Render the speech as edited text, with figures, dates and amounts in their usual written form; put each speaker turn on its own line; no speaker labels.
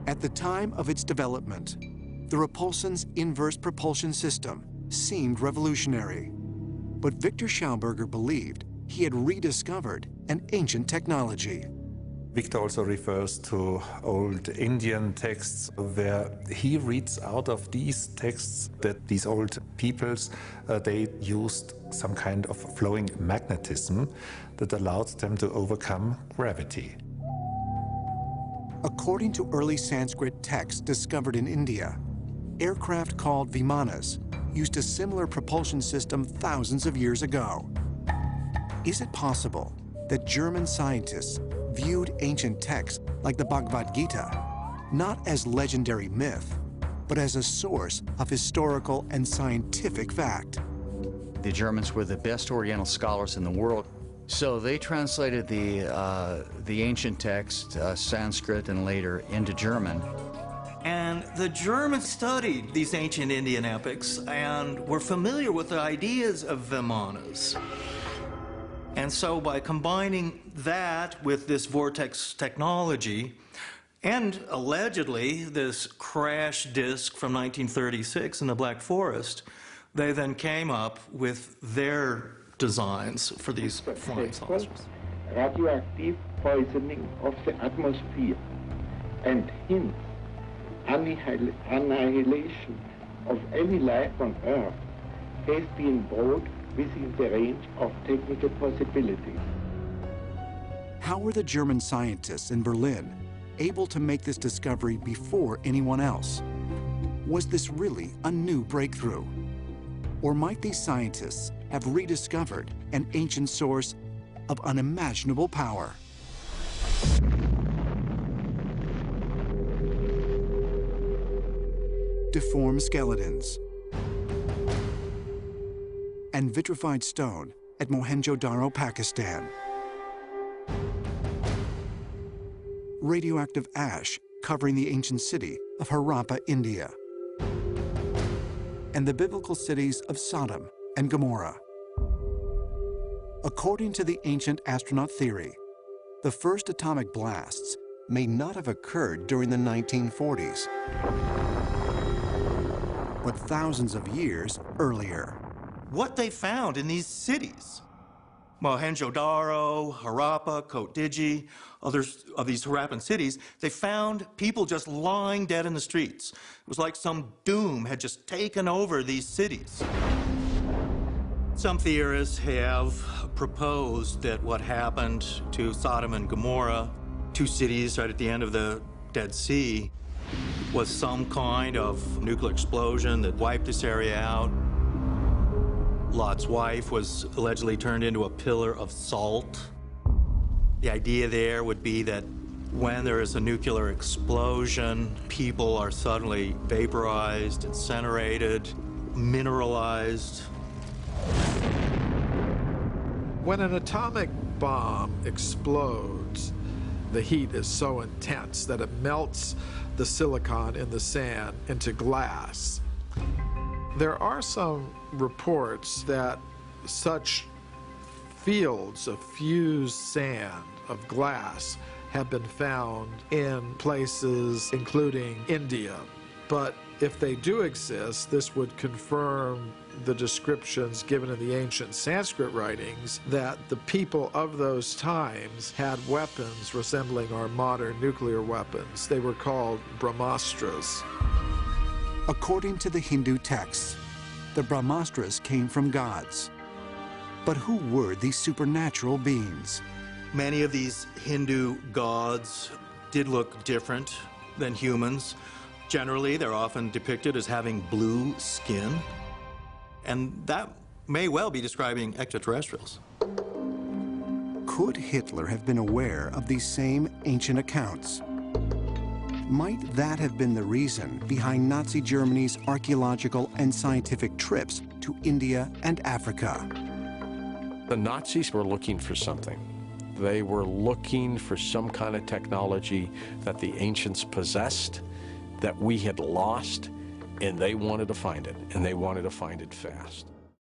At the time of its development, the repulsion's inverse propulsion system seemed revolutionary. But Victor Schauberger believed he had rediscovered an ancient technology.
Victor also refers to old Indian texts where he reads out of these texts that these old peoples, they used some kind of flowing magnetism that allowed them to overcome gravity.
According to early Sanskrit texts discovered in India, aircraft called vimanas used a similar propulsion system thousands of years ago. Is it possible that German scientists viewed ancient texts like the Bhagavad Gita not as legendary myth, but as a source of historical and scientific fact?
The Germans were the best Oriental scholars in the world, so they translated the ancient text, Sanskrit and later, into German.
And the Germans studied these ancient Indian epics and were familiar with the ideas of vimanas. And so by combining that with this vortex technology and allegedly this crash disk from 1936 in the Black Forest, they then came up with their designs for these flying saucers.
Radioactive poisoning of the atmosphere and hence annihilation of any life on Earth has been brought within the range of technical possibilities.
How were the German scientists in Berlin able to make this discovery before anyone else? Was this really a new breakthrough? Or might these scientists have rediscovered an ancient source of unimaginable power? Deformed skeletons and vitrified stone at Mohenjo-Daro, Pakistan. Radioactive ash covering the ancient city of Harappa, India. And the biblical cities of Sodom and Gomorrah. According to the ancient astronaut theory, the first atomic blasts may not have occurred during the 1940s, but thousands of years earlier.
What they found in these cities, Mohenjo-Daro, Harappa, Kotdiji, others of these Harappan cities, they found people just lying dead in the streets. It was like some doom had just taken over these cities. Some theorists have proposed that what happened to Sodom and Gomorrah, two cities right at the end of the Dead Sea, was some kind of nuclear explosion that wiped this area out. Lot's wife was allegedly turned into a pillar of salt. The idea there would be that when there is a nuclear explosion, people are suddenly vaporized, incinerated, mineralized.
When an atomic bomb explodes, the heat is so intense that it melts the silicon in the sand into glass. There are some reports that such fields of fused sand, of glass, have been found in places including India. But if they do exist, this would confirm the descriptions given in the ancient Sanskrit writings that the people of those times had weapons resembling our modern nuclear weapons. They were called Brahmastras.
According to the Hindu texts, the Brahmastras came from gods. But who were these supernatural beings?
Many of these Hindu gods did look different than humans. Generally, they're often depicted as having blue skin, and that may well be describing extraterrestrials.
Could Hitler have been aware of these same ancient accounts? Might that have been the reason behind Nazi Germany's archaeological and scientific trips to India and Africa?
The Nazis were looking for something. They were looking for some kind of technology that the ancients possessed, that we had lost, and they wanted to find it, and they wanted to find it fast.